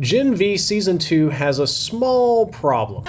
Gen V Season 2 has a small problem.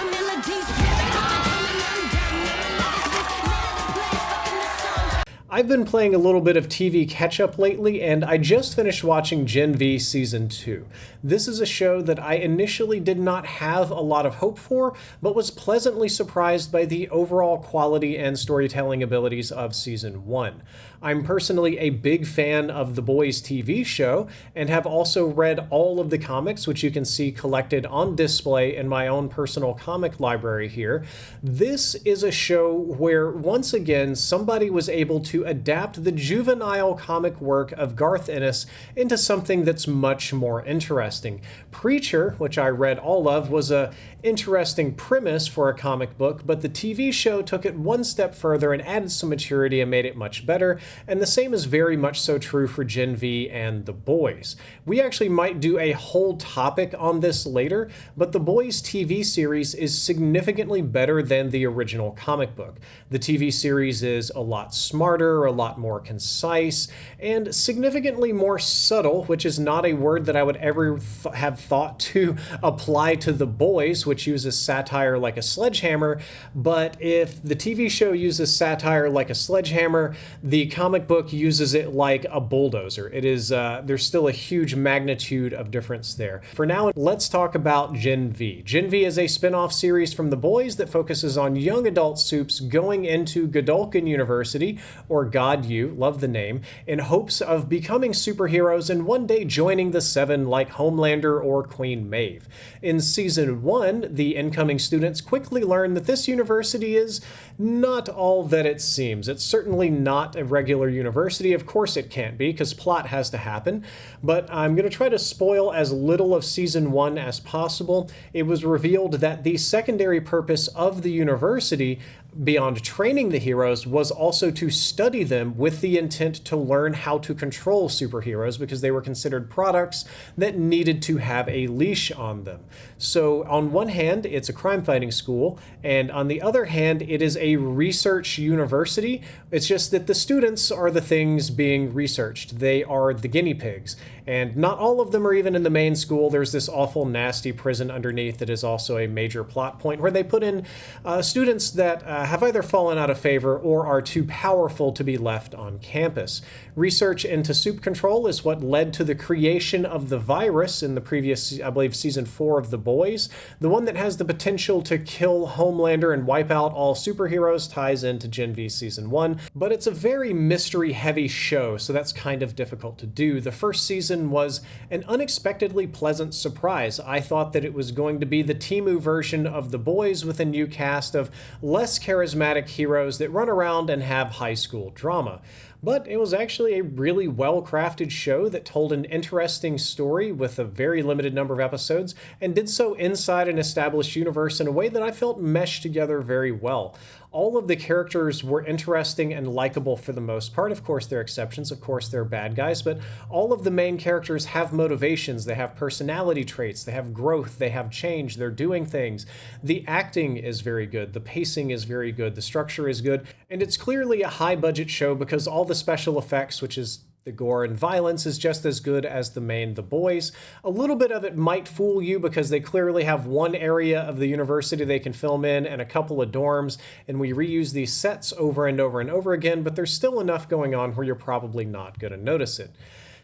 I've been playing a little bit of TV catch-up lately, and I just finished watching Gen V Season 2. This is a show that I initially did not have a lot of hope for, but was pleasantly surprised by the overall quality and storytelling abilities of Season 1. I'm personally a big fan of The Boys TV show, and have also read all of the comics, which you can see collected on display in my own personal comic library here. This is a show where, once again, somebody was able to adapt the juvenile comic work of Garth Ennis into something that's much more interesting. Preacher, which I read all of, was a interesting premise for a comic book, but the TV show took it one step further and added some maturity and made it much better, and the same is very much so true for Gen V and The Boys. We actually might do a whole topic on this later, but The Boys TV series is significantly better than the original comic book. The TV series is a lot smarter, a lot more concise, and significantly more subtle, which is not a word that I would ever have thought to apply to The Boys, which uses satire like a sledgehammer. But if the TV show uses satire like a sledgehammer, the comic book uses it like a bulldozer. It is there's still a huge magnitude of difference there. For now, let's talk about Gen V. Gen V is a spin-off series from The Boys that focuses on young adult soups going into Godolphin University, or God-U, love the name, in hopes of becoming superheroes and one day joining the Seven like Homelander or Queen Maeve. In Season 1, the incoming students quickly learn that this university is not all that it seems. It's certainly not a regular university. Of course it can't be, because plot has to happen, but I'm going to try to spoil as little of Season 1 as possible. It was revealed that the secondary purpose of the university, beyond training the heroes, was also to study them with the intent to learn how to control superheroes, because they were considered products that needed to have a leash on them. So on one hand, it's a crime-fighting school, and on the other hand, it is a research university. It's just that the students are the things being researched. They are the guinea pigs, and not all of them are even in the main school. There's this awful, nasty prison underneath that is also a major plot point, where they put in students that have either fallen out of favor or are too powerful to be left on campus. Research into soup control is what led to the creation of the virus in the previous, I believe, Season 4 of The Boys. The one that has the potential to kill Homelander and wipe out all superheroes ties into Gen V Season 1, but it's a very mystery-heavy show, so that's kind of difficult to do. The first season was an unexpectedly pleasant surprise. I thought that it was going to be the Temu version of The Boys with a new cast of less charismatic heroes that run around and have high school drama. But it was actually a really well-crafted show that told an interesting story with a very limited number of episodes, and did so inside an established universe in a way that I felt meshed together very well. All of the characters were interesting and likable for the most part. Of course, there are exceptions. Of course, there are bad guys, but all of the main characters have motivations. They have personality traits. They have growth. They have change. They're doing things. The acting is very good. The pacing is very good. The structure is good. And it's clearly a high-budget show because all the special effects, which is the gore and violence, is just as good as the main The Boys. A little bit of it might fool you because they clearly have one area of the university they can film in and a couple of dorms, and we reuse these sets over and over and over again, but there's still enough going on where you're probably not going to notice it.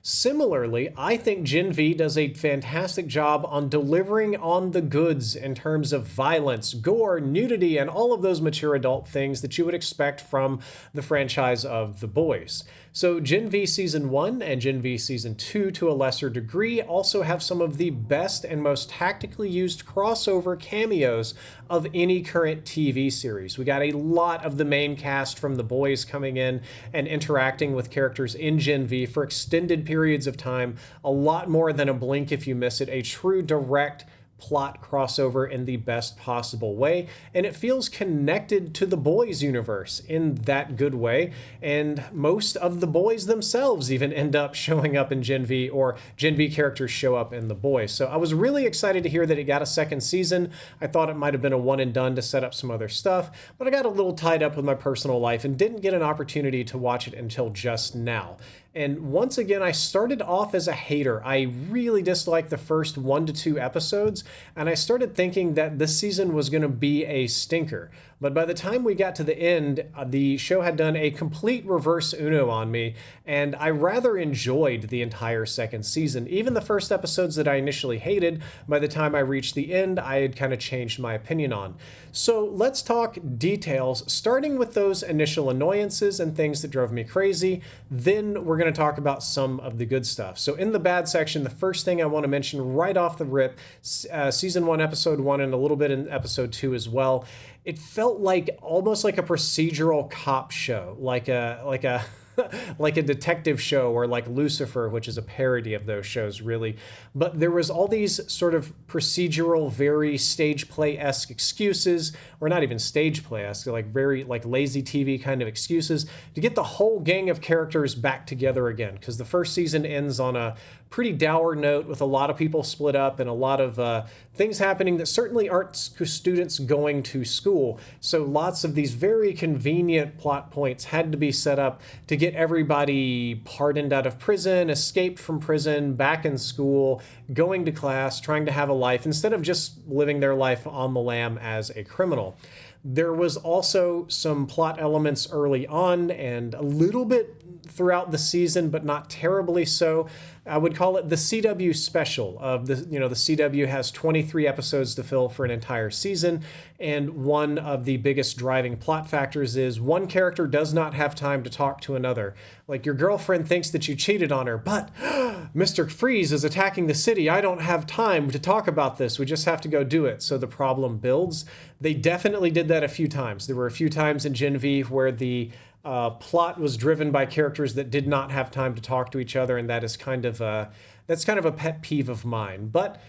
Similarly, I think Gen V does a fantastic job on delivering on the goods in terms of violence, gore, nudity, and all of those mature adult things that you would expect from the franchise of The Boys. So Gen V Season 1 and Gen V Season 2, to a lesser degree, also have some of the best and most tactically used crossover cameos of any current TV series. We got a lot of the main cast from The Boys coming in and interacting with characters in Gen V for extended periods of time, a lot more than a blink if you miss it, a true direct plot crossover in the best possible way, and it feels connected to the Boys universe in that good way, and most of the Boys themselves even end up showing up in Gen V, or Gen V characters show up in the Boys. So I was really excited to hear that it got a second season. I thought it might have been a one and done to set up some other stuff, but I got a little tied up with my personal life and didn't get an opportunity to watch it until just now. And once again, I started off as a hater. I really disliked the first 1 to 2 episodes, and I started thinking that this season was going to be a stinker. But by the time we got to the end, the show had done a complete reverse Uno on me, and I rather enjoyed the entire second season. Even the first episodes that I initially hated, by the time I reached the end, I had kind of changed my opinion on. So let's talk details, starting with those initial annoyances and things that drove me crazy. Then we're going to talk about some of the good stuff. So in the bad section, the first thing I want to mention right off the rip, season 1, episode 1, and a little bit in episode 2 as well, it felt like almost like a procedural cop show, like a like a detective show, or like Lucifer, which is a parody of those shows, really. But there was all these sort of procedural, very stage play-esque excuses, or not even stage play-esque, like very like lazy TV kind of excuses to get the whole gang of characters back together again. Because the first season ends on a pretty dour note with a lot of people split up and a lot of things happening that certainly aren't students going to school. So lots of these very convenient plot points had to be set up to get everybody pardoned out of prison, escaped from prison, back in school, going to class, trying to have a life, instead of just living their life on the lam as a criminal. There was also some plot elements early on and a little bit throughout the season, but not terribly so. I would call it the CW special of the CW has 23 episodes to fill for an entire season, and one of the biggest driving plot factors is one character does not have time to talk to another. Like, your girlfriend thinks that you cheated on her, but Mr. Freeze is attacking the city. I don't have time to talk about this. We just have to go do it. So the problem builds. They definitely did that a few times. There were a few times in Gen V where the plot was driven by characters that did not have time to talk to each other, and that is kind of a pet peeve of mine. But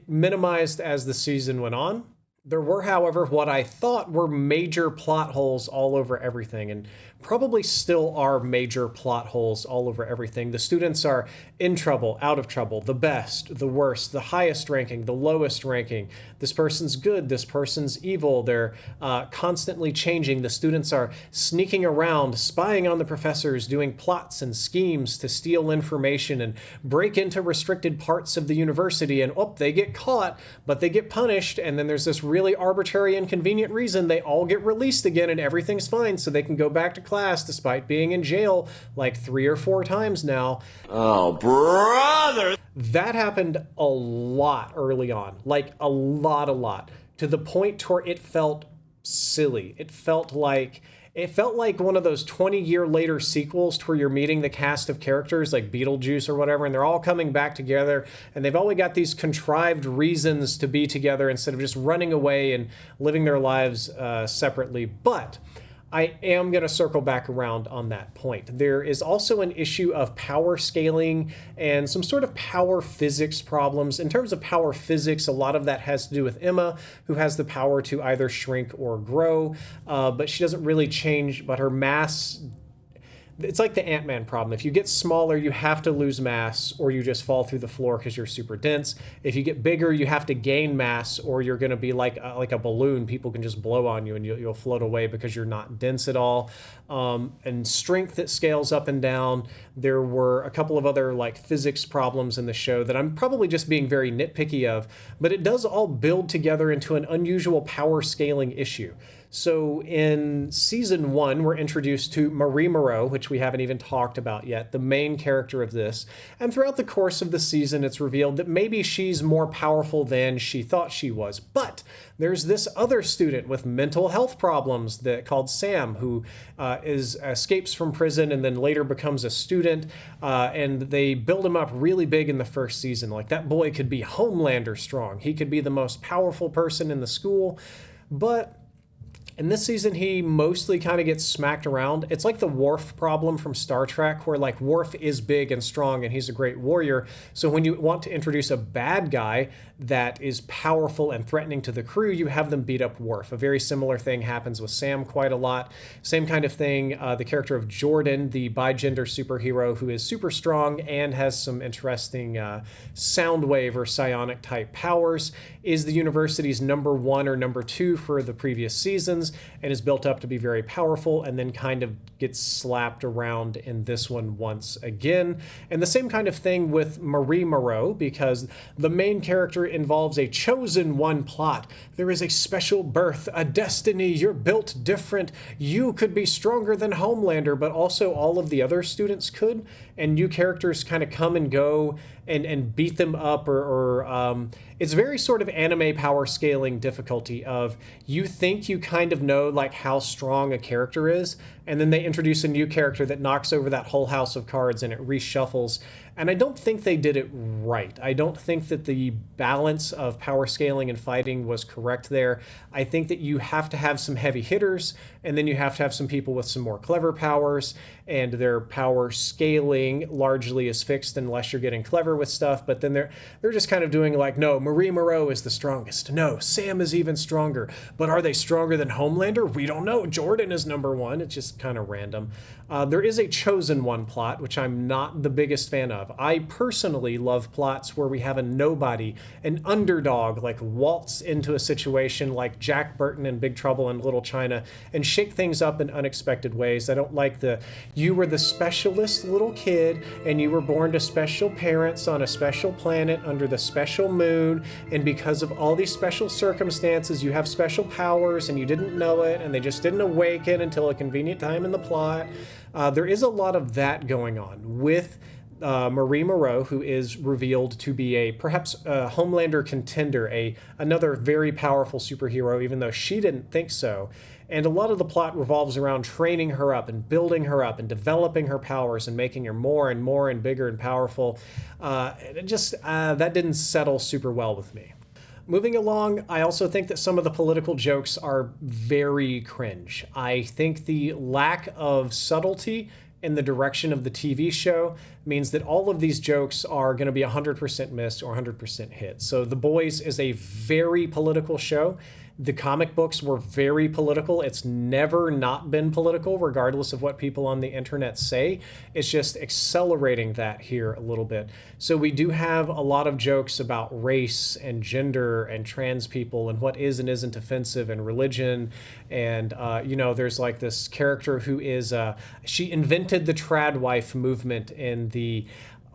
minimized as the season went on. There were, however, what I thought were major plot holes all over everything, and probably still are major plot holes all over everything. The students are in trouble, out of trouble, the best, the worst, the highest ranking, the lowest ranking. This person's good, this person's evil. They're constantly changing. The students are sneaking around, spying on the professors, doing plots and schemes to steal information and break into restricted parts of the university. And they get caught, but they get punished. And then there's this really arbitrary and convenient reason they all get released again and everything's fine, so they can go back to class despite being in jail like 3 or 4 times now. Oh, brother! That happened a lot early on, like a lot, to the point where it felt silly. It felt like one of those 20-year later sequels to where you're meeting the cast of characters like Beetlejuice or whatever, and they're all coming back together, and they've always got these contrived reasons to be together instead of just running away and living their lives separately. But I am going to circle back around on that point. There is also an issue of power scaling and some sort of power physics problems. In terms of power physics, a lot of that has to do with Emma, who has the power to either shrink or grow, but she doesn't really change, but her mass... It's like the Ant-Man problem. If you get smaller, you have to lose mass, or you just fall through the floor because you're super dense. If you get bigger, you have to gain mass, or you're going to be like a balloon. People can just blow on you, and you'll float away because you're not dense at all. And strength that scales up and down. There were a couple of other like physics problems in the show that I'm probably just being very nitpicky of, but it does all build together into an unusual power scaling issue. So in season 1, we're introduced to Marie Moreau, which we haven't even talked about yet, the main character of this. And throughout the course of the season, it's revealed that maybe she's more powerful than she thought she was. But there's this other student with mental health problems called Sam, who escapes from prison and then later becomes a student. And they build him up really big in the first season. Like, that boy could be Homelander strong. He could be the most powerful person in the school. But in this season, he mostly kind of gets smacked around. It's like the Worf problem from Star Trek, where like Worf is big and strong and he's a great warrior. So when you want to introduce a bad guy that is powerful and threatening to the crew, you have them beat up Worf. A very similar thing happens with Sam quite a lot. Same kind of thing, the character of Jordan, the bigender superhero who is super strong and has some interesting sound wave or psionic type powers, is the university's number 1 or number 2 for the previous seasons. is and is built up to be very powerful, and then kind of gets slapped around in this one once again. And the same kind of thing with Marie Moreau, because the main character involves a chosen one plot. There is a special birth, a destiny, you're built different, you could be stronger than Homelander, but also all of the other students could, and new characters kind of come and go and beat them up, or it's very sort of anime power scaling difficulty of, you think you kind of know like how strong a character is, and then they introduce a new character that knocks over that whole house of cards and it reshuffles. And I don't think they did it right. I don't think that the balance of power scaling and fighting was correct there. I think that you have to have some heavy hitters, and then you have to have some people with some more clever powers, and their power scaling largely is fixed unless you're getting clever with stuff. But then they're just kind of doing like, no, Marie Moreau is the strongest. No, Sam is even stronger. But are they stronger than Homelander? We don't know. Jordan is number one. It's just kind of random. There is a chosen one plot, which I'm not the biggest fan of. I personally love plots where we have a nobody, an underdog, like waltz into a situation like Jack Burton in Big Trouble in Little China and shake things up in unexpected ways. I don't like you were the specialist little kid and you were born to special parents on a special planet under the special moon, and because of all these special circumstances you have special powers and you didn't know it, and they just didn't awaken until a convenient time in the plot. There is a lot of that going on with Marie Moreau, who is revealed to be perhaps a Homelander contender, another very powerful superhero, even though she didn't think so. And a lot of the plot revolves around training her up and building her up and developing her powers and making her more and more and bigger and powerful. That didn't settle super well with me. Moving along, I also think that some of the political jokes are very cringe. I think the lack of subtlety in the direction of the TV show means that all of these jokes are going to be 100% missed or 100% hit. So The Boys is a very political show. The comic books were very political. It's never not been political, regardless of what people on the internet say. It's just accelerating that here a little bit. So we do have a lot of jokes about race and gender and trans people and what is and isn't offensive, and religion. And, there's like this character who is, she invented the trad wife movement in the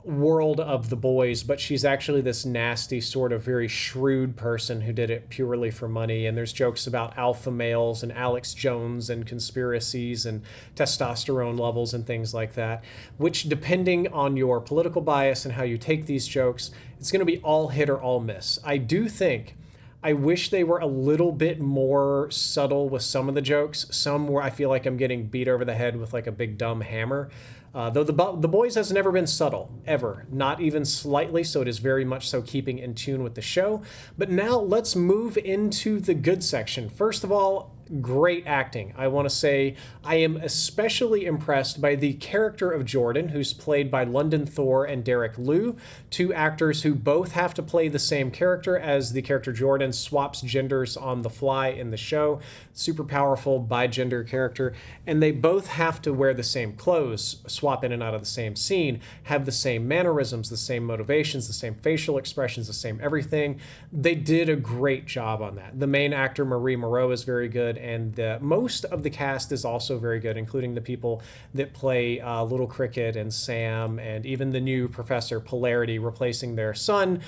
world of The Boys, but she's actually this nasty, sort of very shrewd person who did it purely for money. And there's jokes about alpha males and Alex Jones and conspiracies and testosterone levels and things like that, which, depending on your political bias and how you take these jokes, it's going to be all hit or all miss. I wish they were a little bit more subtle with some of the jokes. Some where I feel like I'm getting beat over the head with like a big dumb hammer. Though The Boys has never been subtle, ever, not even slightly, so it is very much so keeping in tune with the show. But now let's move into the good section. First of all, great acting. I want to say I am especially impressed by the character of Jordan, who's played by London Thor and Derek Liu, two actors who both have to play the same character, as the character Jordan swaps genders on the fly in the show. Super powerful bi-gender character, and they both have to wear the same clothes, swap in and out of the same scene, have the same mannerisms, the same motivations, the same facial expressions, the same everything. They did a great job on that. The main actor, Marie Moreau, is very good, and most of the cast is also very good, including the people that play Little Cricket and Sam, and even the new Professor Polarity, replacing their son,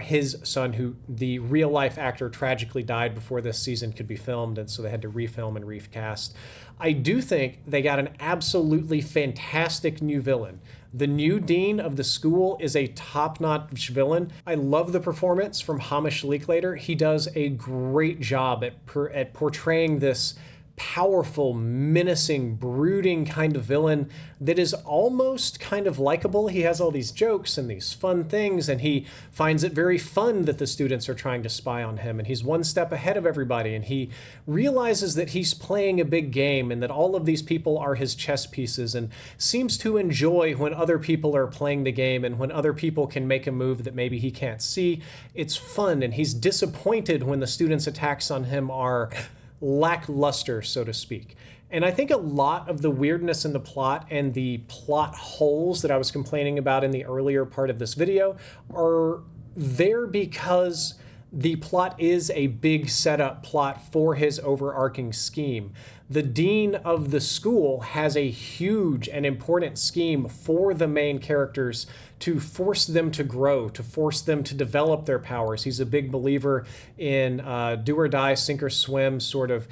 his son, who the real-life actor tragically died before this season could be filmed, and so they had to refilm and recast. I do think they got an absolutely fantastic new villain. The new dean of the school is a top-notch villain. I love the performance from Hamish Linklater. He does a great job at portraying this powerful, menacing, brooding kind of villain that is almost kind of likable. He has all these jokes and these fun things, and he finds it very fun that the students are trying to spy on him, and he's one step ahead of everybody, and he realizes that he's playing a big game and that all of these people are his chess pieces, and seems to enjoy when other people are playing the game and when other people can make a move that maybe he can't see. It's fun, and he's disappointed when the students' attacks on him are lackluster, so to speak. And I think a lot of the weirdness in the plot and the plot holes that I was complaining about in the earlier part of this video are there because the plot is a big setup plot for his overarching scheme. The dean of the school has a huge and important scheme for the main characters to force them to grow, to force them to develop their powers. He's a big believer in do or die, sink or swim sort of,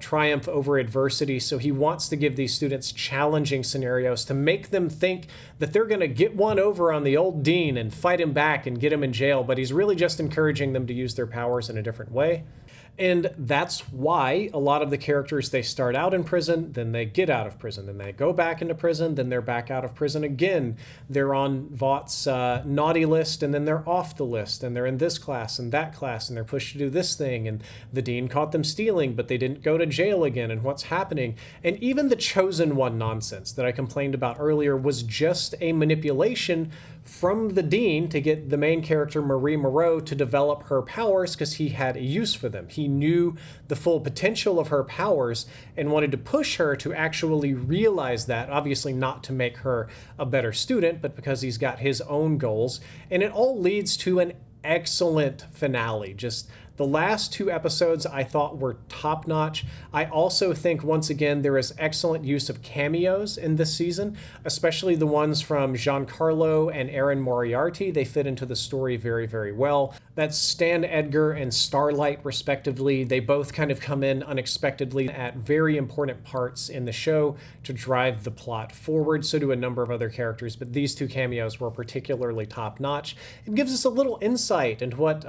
triumph over adversity. So he wants to give these students challenging scenarios to make them think that they're going to get one over on the old dean and fight him back and get him in jail. But he's really just encouraging them to use their powers in a different way. And that's why a lot of the characters, they start out in prison, then they get out of prison, then they go back into prison, then they're back out of prison again. They're on Vaught's naughty list, and then they're off the list, and they're in this class and that class, and they're pushed to do this thing, and the dean caught them stealing, but they didn't go to jail again, and what's happening. And even the chosen one nonsense that I complained about earlier was just a manipulation from the dean to get the main character, Marie Moreau, to develop her powers because he had a use for them. He knew the full potential of her powers and wanted to push her to actually realize that, obviously not to make her a better student, but because he's got his own goals. And it all leads to an excellent finale. Just the last 2 episodes I thought were top-notch. I also think, once again, there is excellent use of cameos in this season, especially the ones from Giancarlo and Erin Moriarty. They fit into the story very, very well. That's Stan Edgar and Starlight, respectively. They both kind of come in unexpectedly at very important parts in the show to drive the plot forward. So do a number of other characters, but these 2 cameos were particularly top-notch. It gives us a little insight into what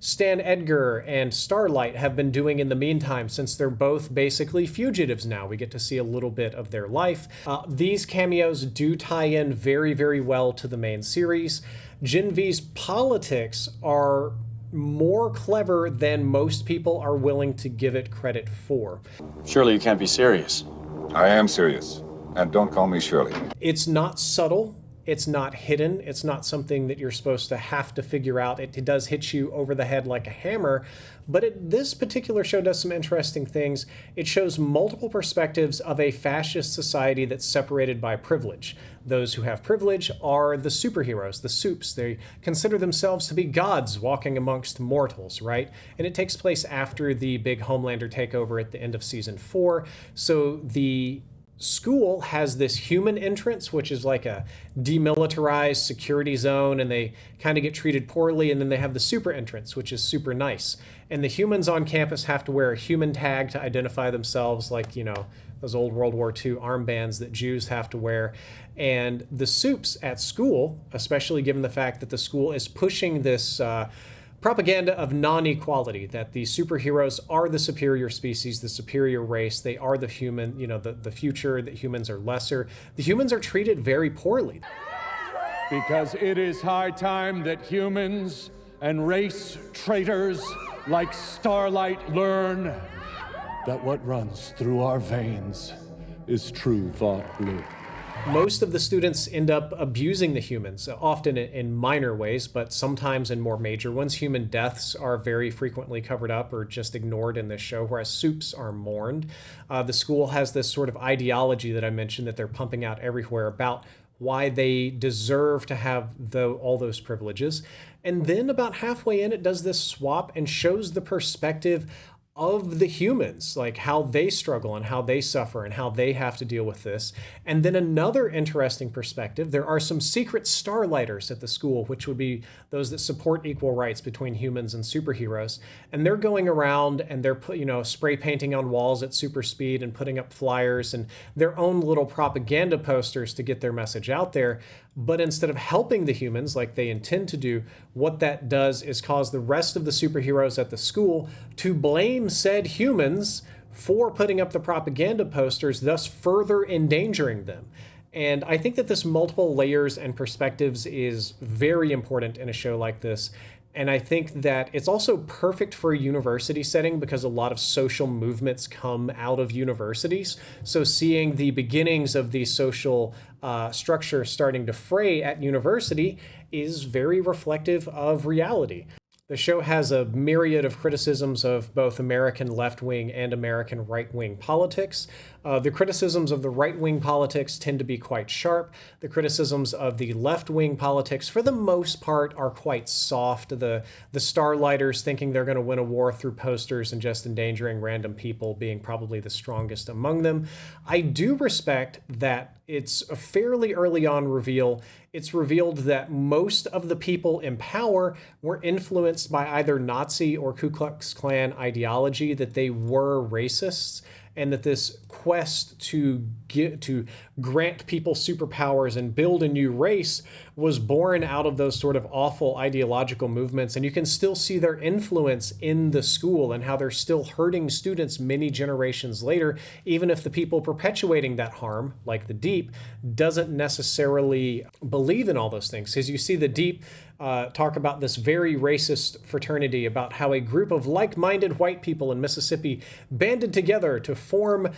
Stan Edgar and Starlight have been doing in the meantime, since they're both basically fugitives now. We get to see a little bit of their life. These cameos do tie in very, very well to the main series. Gen V's politics are more clever than most people are willing to give it credit for. Surely you can't be serious. I am serious. And don't call me Shirley. It's not subtle. It's not hidden. It's not something that you're supposed to have to figure out. It does hit you over the head like a hammer, but this particular show does some interesting things. It shows multiple perspectives of a fascist society that's separated by privilege. Those who have privilege are the superheroes, the supes. They consider themselves to be gods walking amongst mortals, right? And it takes place after the big Homelander takeover at the end of season 4. So the school has this human entrance, which is like a demilitarized security zone, and they kind of get treated poorly. And then they have the super entrance, which is super nice. And the humans on campus have to wear a human tag to identify themselves, like, those old World War II armbands that Jews have to wear. And the supes at school, especially given the fact that the school is pushing this propaganda of non-equality, that the superheroes are the superior species, the superior race, they are the human, the future, that humans are lesser. The humans are treated very poorly. Because it is high time that humans and race traitors like Starlight learn that what runs through our veins is true Vought blood. Most of the students end up abusing the humans, often in minor ways, but sometimes in more major ones. Human deaths are very frequently covered up or just ignored in this show, whereas supes are mourned. The school has this sort of ideology that I mentioned that they're pumping out everywhere about why they deserve to have all those privileges. And then about halfway in, it does this swap and shows the perspective of the humans, like how they struggle and how they suffer and how they have to deal with this. And then another interesting perspective, there are some secret starlighters at the school, which would be those that support equal rights between humans and superheroes. And they're going around and they're spray painting on walls at super speed and putting up flyers and their own little propaganda posters to get their message out there. But instead of helping the humans like they intend to do, what that does is cause the rest of the superheroes at the school to blame said humans for putting up the propaganda posters, thus further endangering them. And I think that this multiple layers and perspectives is very important in a show like this. And I think that it's also perfect for a university setting because a lot of social movements come out of universities. So seeing the beginnings of the social structure starting to fray at university is very reflective of reality. The show has a myriad of criticisms of both American left-wing and American right-wing politics. The criticisms of the right-wing politics tend to be quite sharp. The criticisms of the left-wing politics, for the most part, are quite soft. The Starlighters thinking they're going to win a war through posters and just endangering random people being probably the strongest among them. I do respect that it's a fairly early on reveal. It's revealed that most of the people in power were influenced by either Nazi or Ku Klux Klan ideology, that they were racists, and that this quest to grant people superpowers and build a new race was born out of those sort of awful ideological movements. And you can still see their influence in the school and how they're still hurting students many generations later, even if the people perpetuating that harm, like the Deep, doesn't necessarily believe in all those things. Because you see the Deep talk about this very racist fraternity, about how a group of like-minded white people in Mississippi banded together to form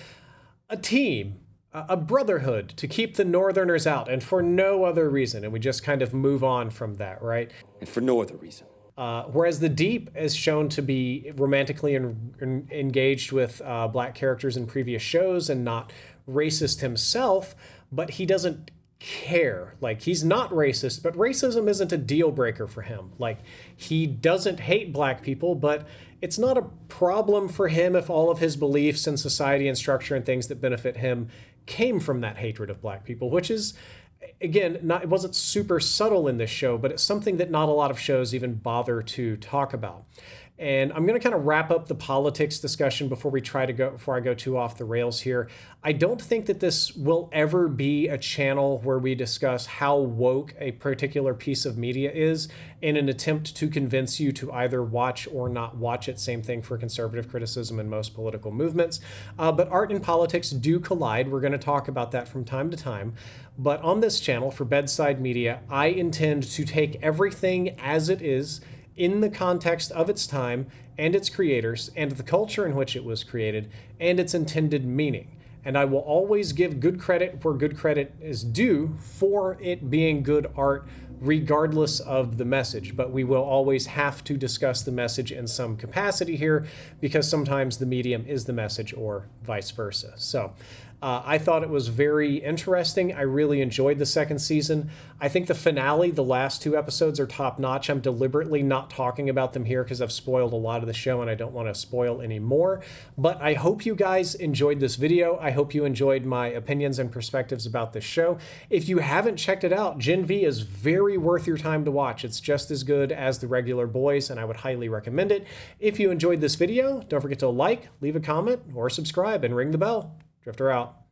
a team, a brotherhood, to keep the Northerners out, and for no other reason. And we just kind of move on from that, right? And for no other reason. Whereas the Deep is shown to be romantically engaged with black characters in previous shows and not racist himself, but he doesn't care. Like, he's not racist, but racism isn't a deal breaker for him. Like, he doesn't hate black people, but it's not a problem for him if all of his beliefs in society and structure and things that benefit him came from that hatred of black people, which is, again, it wasn't super subtle in this show, but it's something that not a lot of shows even bother to talk about. And I'm going to kind of wrap up the politics discussion before I go too off the rails here. I don't think that this will ever be a channel where we discuss how woke a particular piece of media is in an attempt to convince you to either watch or not watch it. Same thing for conservative criticism in most political movements. But art and politics do collide. We're going to talk about that from time to time. But on this channel for Bedside Media, I intend to take everything as it is, in the context of its time and its creators and the culture in which it was created and its intended meaning. And I will always give good credit where good credit is due for it being good art, regardless of the message. But we will always have to discuss the message in some capacity here, because sometimes the medium is the message or vice versa. So I thought it was very interesting. I really enjoyed the second season. I think the finale, the last 2 episodes, are top notch. I'm deliberately not talking about them here because I've spoiled a lot of the show and I don't want to spoil any more. But I hope you guys enjoyed this video. I hope you enjoyed my opinions and perspectives about this show. If you haven't checked it out, Gen V is very worth your time to watch. It's just as good as the regular boys, and I would highly recommend it. If you enjoyed this video, don't forget to like, leave a comment, or subscribe, and ring the bell. Drifter out.